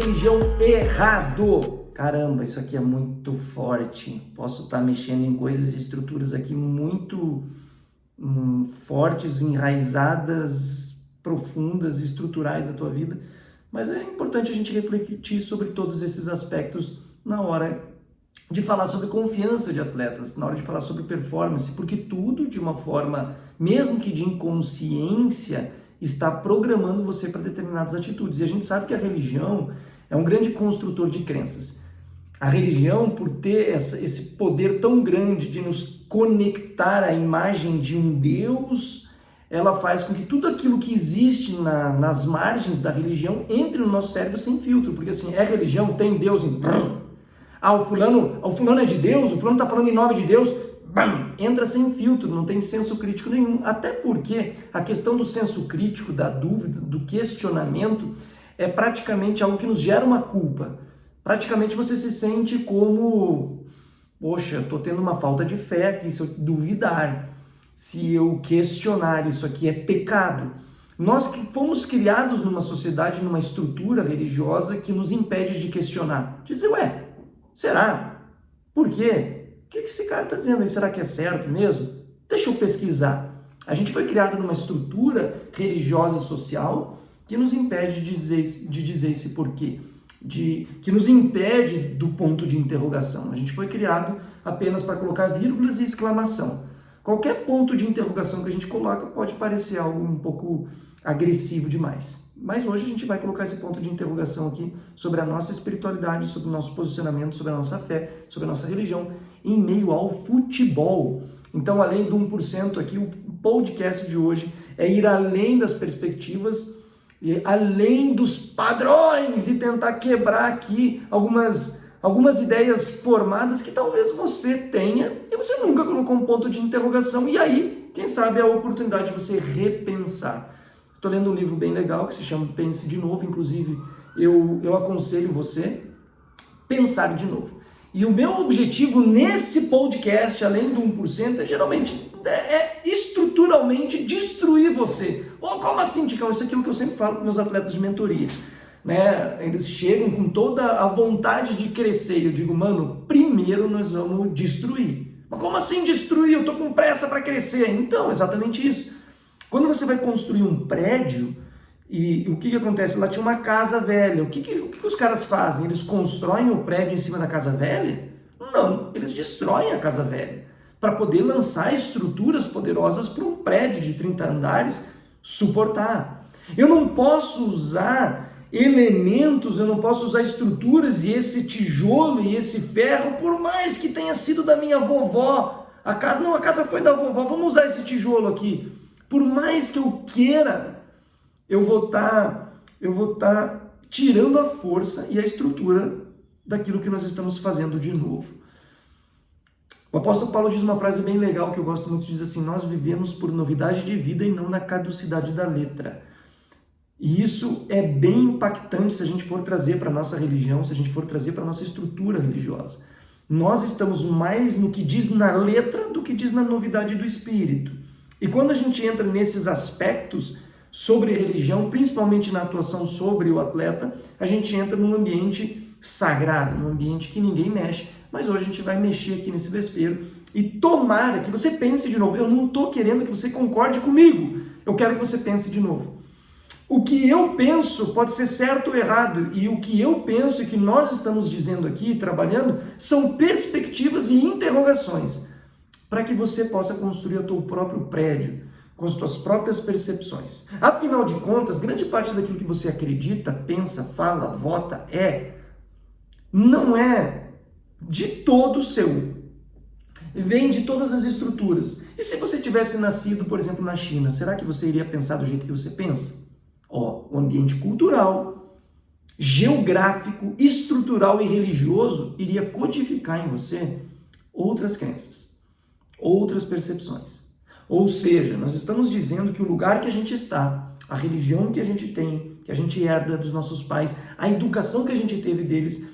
religião errado. Caramba, isso aqui é muito forte. Posso estar mexendo em coisas e estruturas aqui muito fortes, enraizadas, profundas, estruturais da tua vida. Mas é importante a gente refletir sobre todos esses aspectos na hora de falar sobre confiança de atletas, na hora de falar sobre performance, porque tudo de uma forma, mesmo que de inconsciência, está programando você para determinadas atitudes. E a gente sabe que a religião é um grande construtor de crenças. A religião, por ter esse poder tão grande de nos conectar à imagem de um Deus, ela faz com que tudo aquilo que existe nas margens da religião entre no nosso cérebro sem filtro. Porque assim, é religião, tem Deus em... o fulano é de Deus, o fulano está falando em nome de Deus, entra sem filtro, não tem senso crítico nenhum. Até porque a questão do senso crítico, da dúvida, do questionamento, é praticamente algo que nos gera uma culpa. Praticamente você se sente como, poxa, estou tendo uma falta de fé aqui, se eu duvidar, se eu questionar, isso aqui é pecado. Nós que fomos criados numa sociedade, numa estrutura religiosa que nos impede de questionar. De dizer, será? Por quê? O que esse cara está dizendo aí? Será que é certo mesmo? Deixa eu pesquisar. A gente foi criado numa estrutura religiosa e social que nos impede de dizer esse porquê. Que nos impede do ponto de interrogação. A gente foi criado apenas para colocar vírgulas e exclamação. Qualquer ponto de interrogação que a gente coloca pode parecer algo um pouco agressivo demais. Mas hoje a gente vai colocar esse ponto de interrogação aqui sobre a nossa espiritualidade, sobre o nosso posicionamento, sobre a nossa fé, sobre a nossa religião, em meio ao futebol. Então, além do 1% aqui, o podcast de hoje é ir além das perspectivas, e além dos padrões e tentar quebrar aqui algumas ideias formadas que talvez você tenha e você nunca colocou um ponto de interrogação. E aí, quem sabe, é a oportunidade de você repensar. Estou lendo um livro bem legal que se chama Pense de Novo, inclusive eu aconselho você pensar de novo. E o meu objetivo nesse podcast, além do 1%, geralmente estruturalmente destruir você. Como assim, Ticão? Isso aqui é o que eu sempre falo com meus atletas de mentoria. Né? Eles chegam com toda a vontade de crescer. Eu digo, mano, primeiro nós vamos destruir. Mas como assim destruir? Eu tô com pressa para crescer. Então, exatamente isso. Quando você vai construir um prédio, e o que acontece? Lá tinha uma casa velha. O que os caras fazem? Eles constroem o prédio em cima da casa velha? Não, eles destroem a casa velha para poder lançar estruturas poderosas para um prédio de 30 andares suportar. Eu não posso usar elementos, eu não posso usar estruturas e esse tijolo e esse ferro, por mais que tenha sido da minha vovó. A casa foi da vovó, vamos usar esse tijolo aqui. Por mais que eu queira, eu vou estar tirando a força e a estrutura daquilo que nós estamos fazendo de novo. O apóstolo Paulo diz uma frase bem legal que eu gosto muito, diz assim, nós vivemos por novidade de vida e não na caducidade da letra. E isso é bem impactante se a gente for trazer para a nossa religião, se a gente for trazer para a nossa estrutura religiosa. Nós estamos mais no que diz na letra do que diz na novidade do espírito. E quando a gente entra nesses aspectos sobre religião, principalmente na atuação sobre o atleta, a gente entra num ambiente sagrado, num ambiente que ninguém mexe. Mas hoje a gente vai mexer aqui nesse vespeiro e tomara que você pense de novo. Eu não estou querendo que você concorde comigo, eu quero que você pense de novo. O que eu penso pode ser certo ou errado, e o que eu penso e que nós estamos dizendo aqui, trabalhando, são perspectivas e interrogações, para que você possa construir o teu próprio prédio, com as tuas próprias percepções. Afinal de contas, grande parte daquilo que você acredita, pensa, fala, vota, não é de todo seu. Vem de todas as estruturas. E se você tivesse nascido, por exemplo, na China, será que você iria pensar do jeito que você pensa? O ambiente cultural, geográfico, estrutural e religioso iria codificar em você outras crenças, outras percepções. Ou seja, nós estamos dizendo que o lugar que a gente está, a religião que a gente tem, que a gente herda dos nossos pais, a educação que a gente teve deles,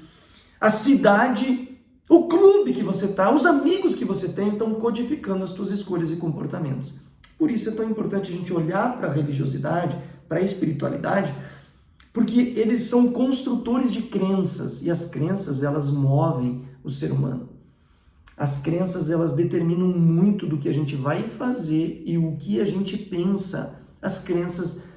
a cidade, o clube que você está, os amigos que você tem, estão codificando as suas escolhas e comportamentos. Por isso é tão importante a gente olhar para a religiosidade, para a espiritualidade, Porque eles são construtores de crenças, e as crenças, elas movem o ser humano. As crenças, elas determinam muito do que a gente vai fazer e o que a gente pensa. As crenças,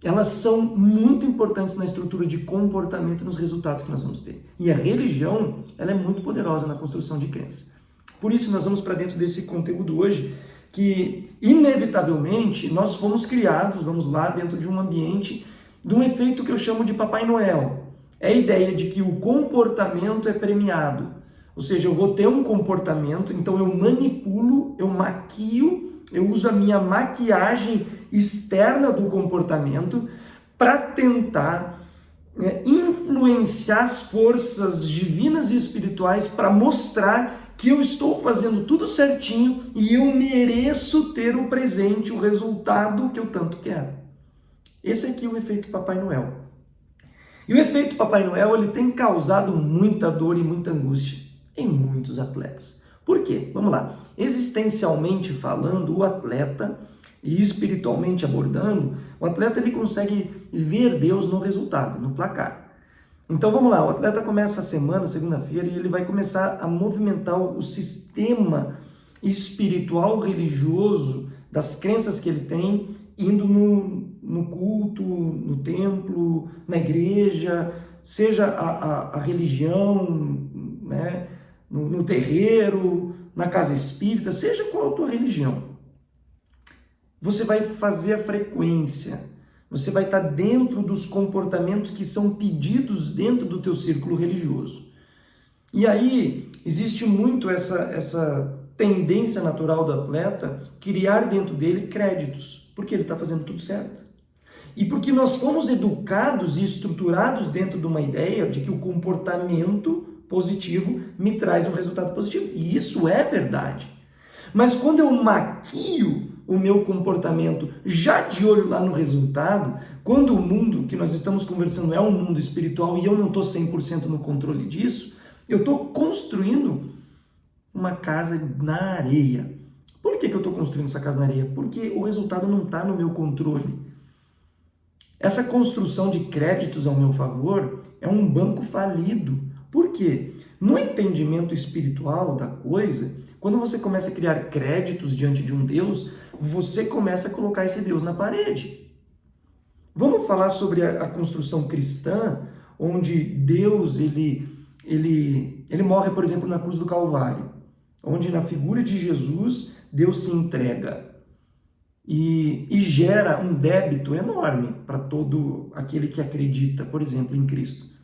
elas são muito importantes na estrutura de comportamento e nos resultados que nós vamos ter. E a religião, ela é muito poderosa na construção de crença. Por isso, nós vamos para dentro desse conteúdo hoje, que inevitavelmente nós fomos criados, vamos lá, dentro de um ambiente, de um efeito que eu chamo de Papai Noel. É a ideia de que o comportamento é premiado. Ou seja, eu vou ter um comportamento, então eu manipulo, eu maquio, eu uso a minha maquiagem externa do comportamento para tentar influenciar as forças divinas e espirituais para mostrar que eu estou fazendo tudo certinho e eu mereço ter o presente, o resultado que eu tanto quero. Esse aqui é o efeito Papai Noel. E o efeito Papai Noel, ele tem causado muita dor e muita angústia em muitos atletas. Por quê? Vamos lá. Existencialmente falando, o atleta, e espiritualmente abordando, o atleta ele consegue ver Deus no resultado, no placar. Então vamos lá, o atleta começa a semana, segunda-feira, e ele vai começar a movimentar o sistema espiritual religioso das crenças que ele tem, indo no culto, no templo, na igreja, seja a religião, né, no terreiro, na casa espírita, seja qual a tua religião. Você vai fazer a frequência, você vai estar dentro dos comportamentos que são pedidos dentro do teu círculo religioso. E aí existe muito essa tendência natural do atleta criar dentro dele créditos, porque ele está fazendo tudo certo. E porque nós fomos educados e estruturados dentro de uma ideia de que o comportamento positivo me traz um resultado positivo. E isso é verdade. Mas quando eu maquio o meu comportamento já de olho lá no resultado, quando o mundo que nós estamos conversando é um mundo espiritual e eu não estou 100% no controle disso, eu estou construindo uma casa na areia. Por que eu estou construindo essa casa na areia? Porque o resultado não está no meu controle. Essa construção de créditos ao meu favor é um banco falido. Por quê? No entendimento espiritual da coisa, quando você começa a criar créditos diante de um Deus, você começa a colocar esse Deus na parede. Vamos falar sobre a construção cristã, onde Deus ele morre, por exemplo, na cruz do Calvário, onde na figura de Jesus Deus se entrega e gera um débito enorme para todo aquele que acredita, por exemplo, em Cristo.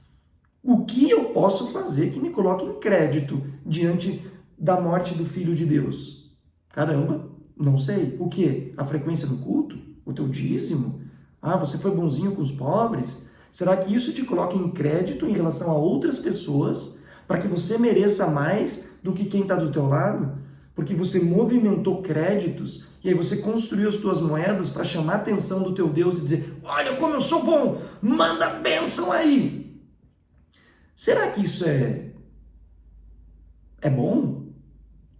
O que eu posso fazer que me coloque em crédito diante da morte do Filho de Deus? Caramba, não sei. O quê? A frequência do culto? O teu dízimo? Ah, você foi bonzinho com os pobres? Será que isso te coloca em crédito em relação a outras pessoas para que você mereça mais do que quem está do teu lado? Porque você movimentou créditos e aí você construiu as tuas moedas para chamar a atenção do teu Deus e dizer: olha como eu sou bom, manda bênção aí. Será que isso é bom?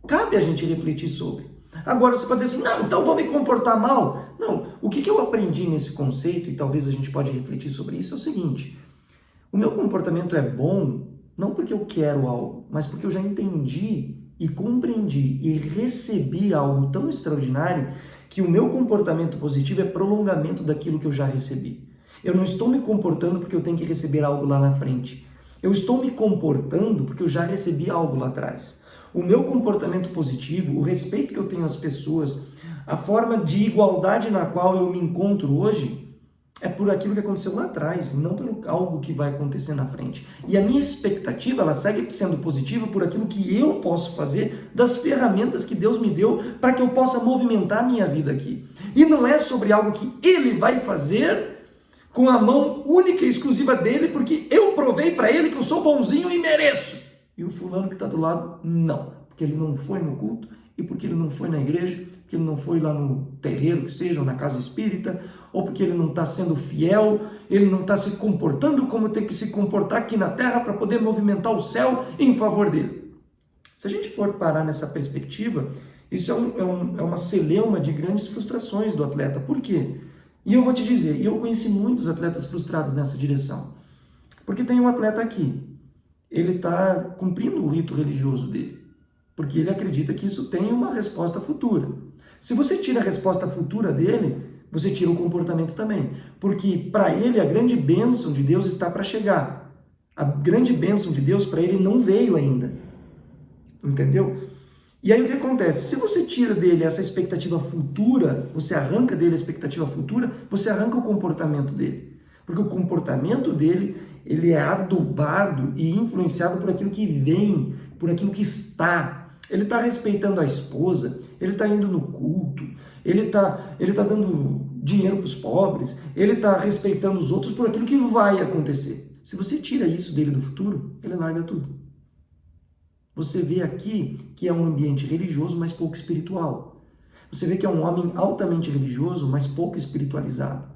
Cabe a gente refletir sobre. Agora você pode dizer assim: não, então vou me comportar mal. Não, o que eu aprendi nesse conceito, e talvez a gente pode refletir sobre isso, é o seguinte: o meu comportamento é bom não porque eu quero algo, mas porque eu já entendi e compreendi e recebi algo tão extraordinário que o meu comportamento positivo é prolongamento daquilo que eu já recebi. Eu não estou me comportando porque eu tenho que receber algo lá na frente. Eu estou me comportando porque eu já recebi algo lá atrás. O meu comportamento positivo, o respeito que eu tenho às pessoas, a forma de igualdade na qual eu me encontro hoje, é por aquilo que aconteceu lá atrás, não por algo que vai acontecer na frente. E a minha expectativa, ela segue sendo positiva por aquilo que eu posso fazer, das ferramentas que Deus me deu para que eu possa movimentar a minha vida aqui. E não é sobre algo que Ele vai fazer com a mão única e exclusiva dele, porque eu provei para ele que eu sou bonzinho e mereço. E o fulano que está do lado, não. Porque ele não foi no culto, e porque ele não foi na igreja, porque ele não foi lá no terreiro, que seja, ou na casa espírita, ou porque ele não está sendo fiel, ele não está se comportando como tem que se comportar aqui na terra para poder movimentar o céu em favor dele. Se a gente for parar nessa perspectiva, isso é uma celeuma de grandes frustrações do atleta. Por quê? E eu vou te dizer, eu conheci muitos atletas frustrados nessa direção. Porque tem um atleta aqui, ele está cumprindo o rito religioso dele, porque ele acredita que isso tem uma resposta futura. Se você tira a resposta futura dele, você tira o comportamento também. Porque para ele a grande bênção de Deus está para chegar. A grande bênção de Deus para ele não veio ainda. Entendeu? E aí o que acontece? Se você tira dele essa expectativa futura, você arranca dele a expectativa futura, você arranca o comportamento dele. Porque o comportamento dele, ele é adubado e influenciado por aquilo que vem, por aquilo que está. Ele está respeitando a esposa, ele está indo no culto, ele tá dando dinheiro para os pobres, ele está respeitando os outros por aquilo que vai acontecer. Se você tira isso dele do futuro, ele larga tudo. Você vê aqui que é um ambiente religioso, mas pouco espiritual. Você vê que é um homem altamente religioso, mas pouco espiritualizado.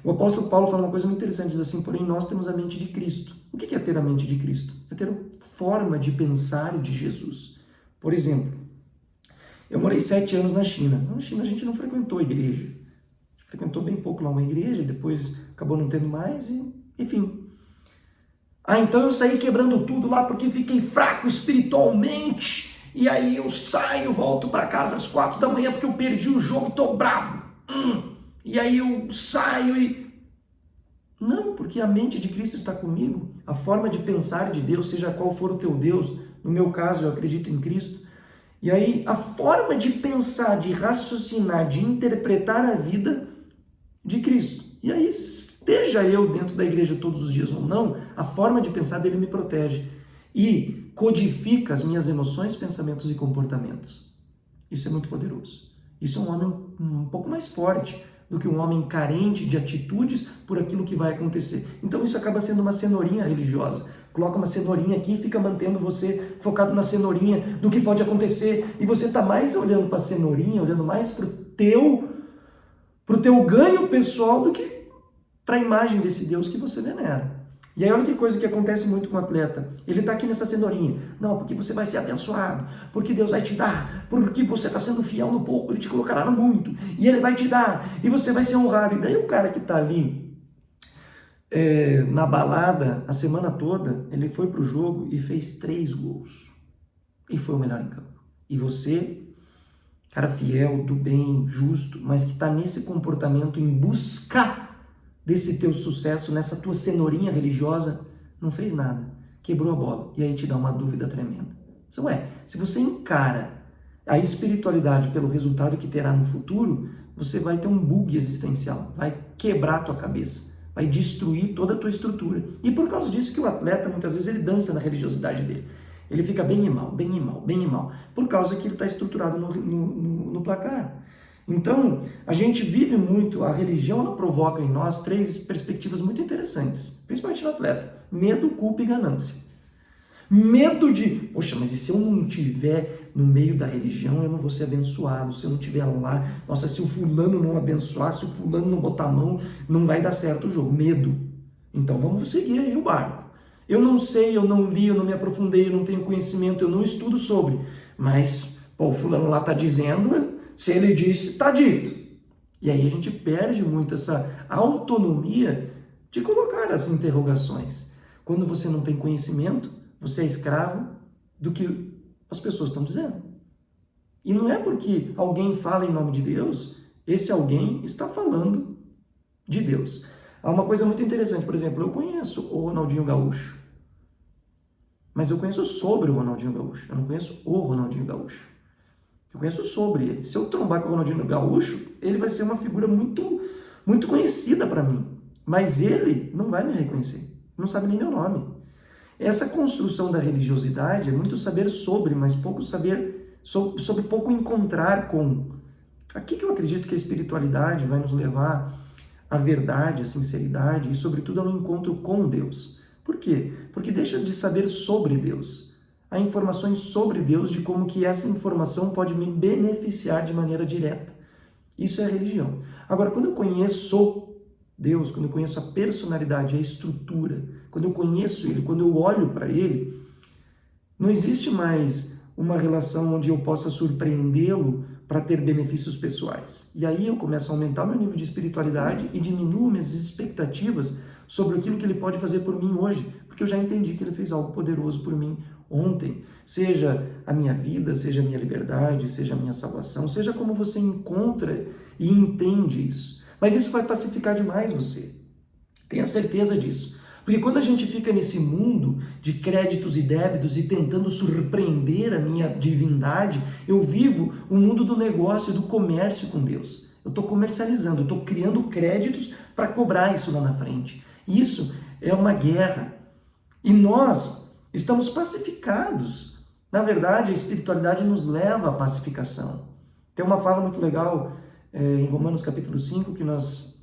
O apóstolo Paulo fala uma coisa muito interessante, diz assim, porém nós temos a mente de Cristo. O que é ter a mente de Cristo? É ter a forma de pensar de Jesus. Por exemplo, eu morei 7 anos na China. Na China a gente não frequentou a igreja. A gente frequentou bem pouco lá uma igreja, depois acabou não tendo mais, e enfim. Então eu saí quebrando tudo lá porque fiquei fraco espiritualmente. E aí eu saio, volto para casa às 4 da manhã porque eu perdi o jogo, tô bravo. E aí eu saio e... Não, porque a mente de Cristo está comigo. A forma de pensar de Deus, seja qual for o teu Deus, no meu caso eu acredito em Cristo. E aí a forma de pensar, de raciocinar, de interpretar a vida de Cristo. E aí, esteja eu dentro da igreja todos os dias ou não, a forma de pensar dele me protege e codifica as minhas emoções, pensamentos e comportamentos. Isso é muito poderoso. Isso é um homem um pouco mais forte do que um homem carente de atitudes por aquilo que vai acontecer. Então isso acaba sendo uma cenourinha religiosa. Coloca uma cenourinha aqui e fica mantendo você focado na cenourinha do que pode acontecer. E você está mais olhando para a cenourinha, olhando mais para o teu ganho pessoal do que para a imagem desse Deus que você venera. E aí olha que coisa que acontece muito com o atleta. Ele está aqui nessa cenourinha. Não, porque você vai ser abençoado, porque Deus vai te dar, porque você está sendo fiel no pouco, Ele te colocará no muito, e Ele vai te dar, e você vai ser honrado. E daí o cara que está ali na balada a semana toda, ele foi para o jogo e fez 3 gols. E foi o melhor em campo. E você, cara fiel, do bem, justo, mas que está nesse comportamento em busca desse teu sucesso, nessa tua cenourinha religiosa, não fez nada, quebrou a bola. E aí te dá uma dúvida tremenda. Se você encara a espiritualidade pelo resultado que terá no futuro, você vai ter um bug existencial, vai quebrar a tua cabeça, vai destruir toda a tua estrutura. E por causa disso que o atleta, muitas vezes, ele dança na religiosidade dele. Ele fica bem e mal, bem e mal, bem e mal, por causa que ele está estruturado no placar. Então, a gente vive muito, a religião ela provoca em nós 3 perspectivas muito interessantes, principalmente no atleta: medo, culpa e ganância. Medo de, poxa, mas e se eu não estiver no meio da religião, eu não vou ser abençoado, se eu não estiver lá, nossa, se o fulano não abençoar, se o fulano não botar a mão, não vai dar certo o jogo. Medo. Então vamos seguir aí o barco. Eu não sei, eu não li, eu não me aprofundei, eu não tenho conhecimento, eu não estudo sobre, mas, o fulano lá está dizendo... Se ele disse, está dito. E aí a gente perde muito essa autonomia de colocar as interrogações. Quando você não tem conhecimento, você é escravo do que as pessoas estão dizendo. E não é porque alguém fala em nome de Deus, esse alguém está falando de Deus. Há uma coisa muito interessante, por exemplo, eu conheço o Ronaldinho Gaúcho, mas eu conheço sobre o Ronaldinho Gaúcho, eu não conheço o Ronaldinho Gaúcho. Eu conheço sobre ele. Se eu trombar com o Ronaldinho Gaúcho, ele vai ser uma figura muito, muito conhecida para mim. Mas ele não vai me reconhecer. Não sabe nem meu nome. Essa construção da religiosidade é muito saber sobre, mas pouco saber sobre pouco encontrar com. Aqui que eu acredito que a espiritualidade vai nos levar à verdade, à sinceridade e, sobretudo, ao encontro com Deus. Por quê? Porque deixa de saber sobre Deus. Há informações sobre Deus, de como que essa informação pode me beneficiar de maneira direta. Isso é religião. Agora, quando eu conheço Deus, quando eu conheço a personalidade, a estrutura, quando eu conheço Ele, quando eu olho para Ele, não existe mais uma relação onde eu possa surpreendê-lo para ter benefícios pessoais. E aí eu começo a aumentar meu nível de espiritualidade e diminuo minhas expectativas sobre aquilo que ele pode fazer por mim hoje, porque eu já entendi que ele fez algo poderoso por mim ontem. Seja a minha vida, seja a minha liberdade, seja a minha salvação, seja como você encontra e entende isso. Mas isso vai pacificar demais você. Tenha certeza disso. Porque quando a gente fica nesse mundo de créditos e débitos e tentando surpreender a minha divindade, eu vivo o mundo do negócio, do comércio com Deus. Eu estou comercializando, eu estou criando créditos para cobrar isso lá na frente. Isso é uma guerra. E nós estamos pacificados. Na verdade, a espiritualidade nos leva à pacificação. Tem uma fala muito legal em Romanos capítulo 5, que nós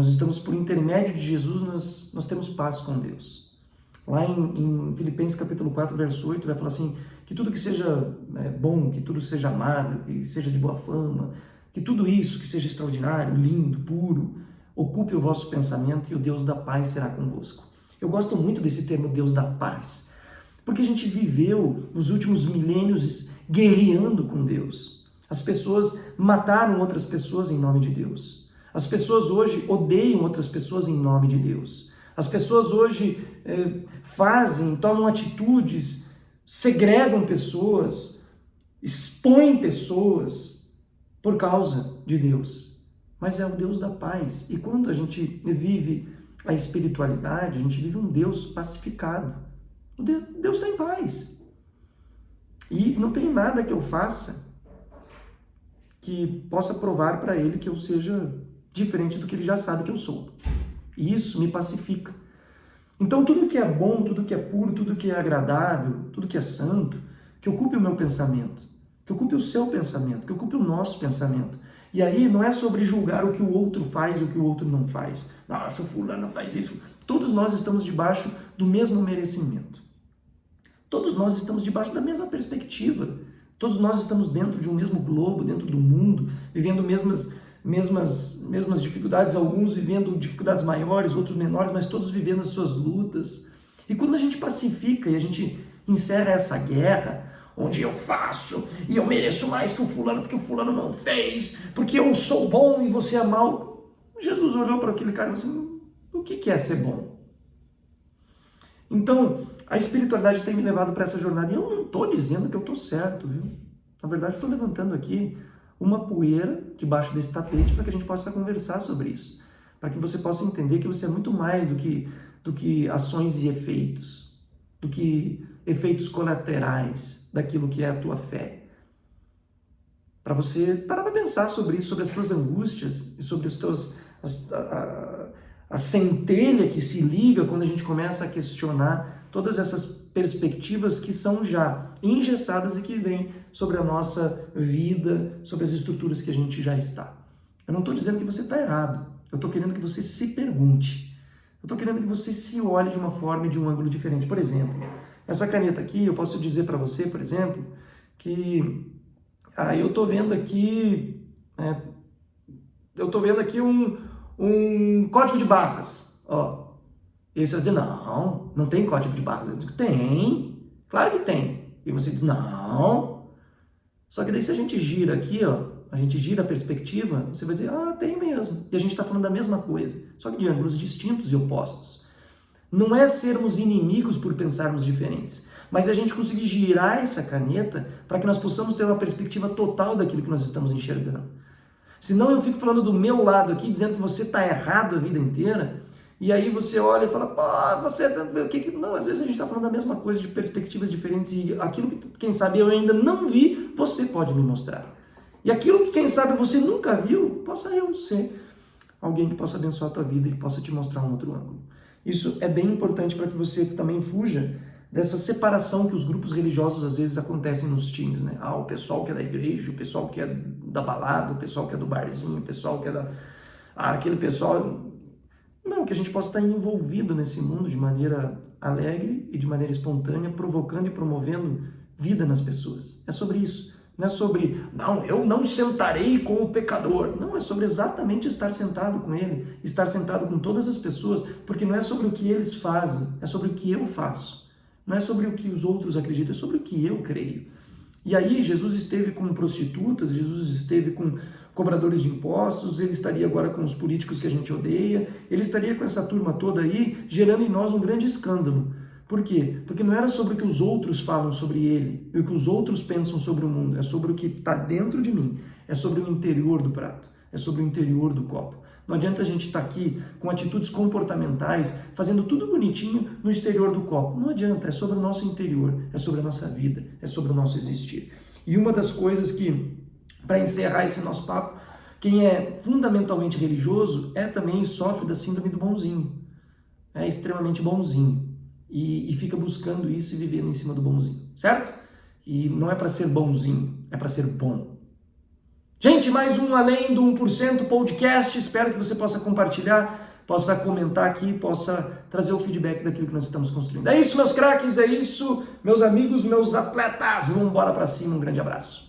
estamos por intermédio de Jesus, nós temos paz com Deus. Lá em Filipenses capítulo 4, verso 8, vai falar assim, que tudo que seja bom, que tudo seja amável, que seja de boa fama, que tudo isso que seja extraordinário, lindo, puro, ocupe o vosso pensamento e o Deus da paz será convosco. Eu gosto muito desse termo Deus da paz, porque a gente viveu nos últimos milênios guerreando com Deus. As pessoas mataram outras pessoas em nome de Deus. As pessoas hoje odeiam outras pessoas em nome de Deus. As pessoas hoje tomam atitudes, segregam pessoas, expõem pessoas por causa de Deus. Mas é o Deus da paz. E quando a gente vive a espiritualidade, a gente vive um Deus pacificado. Deus está em paz. E não tem nada que eu faça que possa provar para ele que eu seja diferente do que ele já sabe que eu sou. E isso me pacifica. Então tudo que é bom, tudo que é puro, tudo que é agradável, tudo que é santo, que ocupe o meu pensamento, que ocupe o seu pensamento, que ocupe o nosso pensamento. E aí não é sobre julgar o que o outro faz e o que o outro não faz. Nossa, o fulano faz isso. Todos nós estamos debaixo do mesmo merecimento. Todos nós estamos debaixo da mesma perspectiva. Todos nós estamos dentro de um mesmo globo, dentro do mundo, vivendo mesmas dificuldades, alguns vivendo dificuldades maiores, outros menores, mas todos vivendo as suas lutas. E quando a gente pacifica e a gente encerra essa guerra, onde eu faço e eu mereço mais que o fulano porque o fulano não fez, porque eu sou bom e você é mau, Jesus olhou para aquele cara e falou assim, o que é ser bom? Então, a espiritualidade tem me levado para essa jornada, e eu não estou dizendo que eu estou certo, viu? Na verdade, eu estou levantando aqui uma poeira debaixo desse tapete para que a gente possa conversar sobre isso, para que você possa entender que você é muito mais do que ações e efeitos, do que efeitos colaterais daquilo que é a tua fé. Para você parar para pensar sobre isso, sobre as tuas angústias e sobre a centelha que se liga quando a gente começa a questionar todas essas perspectivas que são já engessadas e que vêm sobre a nossa vida, sobre as estruturas que a gente já está. Eu não estou dizendo que você está errado, eu estou querendo que você se pergunte, eu estou querendo que você se olhe de uma forma e de um ângulo diferente. Por exemplo, essa caneta aqui, eu posso dizer para você, por exemplo, que eu estou vendo aqui um código de barras, ó. E aí você vai dizer, não tem código de barras. Eu digo, tem, claro que tem. E você diz, não. Só que daí se a gente gira aqui, ó, a gente gira a perspectiva, você vai dizer, tem mesmo. E a gente está falando da mesma coisa, só que de ângulos distintos e opostos. Não é sermos inimigos por pensarmos diferentes, mas a gente conseguir girar essa caneta para que nós possamos ter uma perspectiva total daquilo que nós estamos enxergando. Senão eu fico falando do meu lado aqui, dizendo que você está errado a vida inteira, e aí você olha e fala, Não, às vezes a gente está falando da mesma coisa, de perspectivas diferentes, e aquilo que, quem sabe, eu ainda não vi, você pode me mostrar. E aquilo que, quem sabe, você nunca viu, possa eu ser alguém que possa abençoar a tua vida e que possa te mostrar um outro ângulo. Isso é bem importante para que você também fuja dessa separação que os grupos religiosos às vezes acontecem nos times, né? O pessoal que é da igreja, o pessoal que é da balada, o pessoal que é do barzinho, o pessoal que é aquele pessoal... Não, que a gente possa estar envolvido nesse mundo de maneira alegre e de maneira espontânea, provocando e promovendo vida nas pessoas. É sobre isso. Não é sobre, eu não sentarei com o pecador. Não, é sobre exatamente estar sentado com ele, estar sentado com todas as pessoas, porque não é sobre o que eles fazem, é sobre o que eu faço. Não é sobre o que os outros acreditam, é sobre o que eu creio. E aí Jesus esteve com prostitutas, Jesus esteve com cobradores de impostos, ele estaria agora com os políticos que a gente odeia, ele estaria com essa turma toda aí, gerando em nós um grande escândalo. Por quê? Porque não era sobre o que os outros falam sobre ele, e o que os outros pensam sobre o mundo, é sobre o que está dentro de mim, é sobre o interior do prato, é sobre o interior do copo. Não adianta a gente estar aqui com atitudes comportamentais, fazendo tudo bonitinho no exterior do copo. Não adianta, é sobre o nosso interior, é sobre a nossa vida, é sobre o nosso existir. E uma das coisas que, para encerrar esse nosso papo, quem é fundamentalmente religioso também sofre da síndrome do bonzinho. É extremamente bonzinho. E fica buscando isso e vivendo em cima do bonzinho, certo? E não é para ser bonzinho, é para ser bom. Gente, mais um Além do 1% podcast, espero que você possa compartilhar, possa comentar aqui, possa trazer o feedback daquilo que nós estamos construindo. É isso, meus craques, é isso, meus amigos, meus atletas, vamos embora para cima, um grande abraço.